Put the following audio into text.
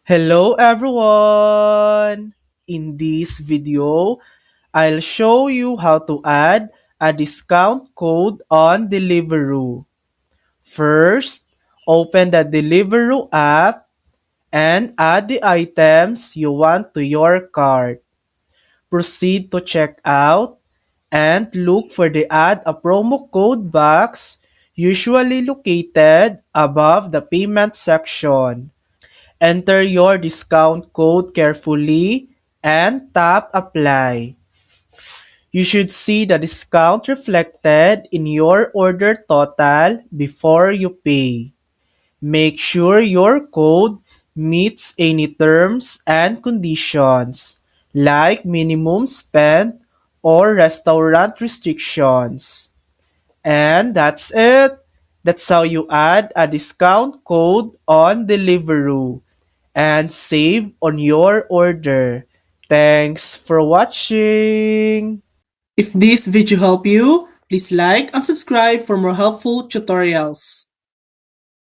Hello everyone! In this video, I'll show you how to add a discount code on Deliveroo. First, open the Deliveroo app and add the items you want to your cart. Proceed to checkout and look for the Add a Promo Code box usually located above the payment section. Enter your discount code carefully and tap Apply. You should see the discount reflected in your order total before you pay. Make sure your code meets any terms and conditions like minimum spend or restaurant restrictions. And that's it. That's how you add a discount code on Deliveroo and save on your order. Thanks for watching. If this video helped you, please like and subscribe for more helpful tutorials.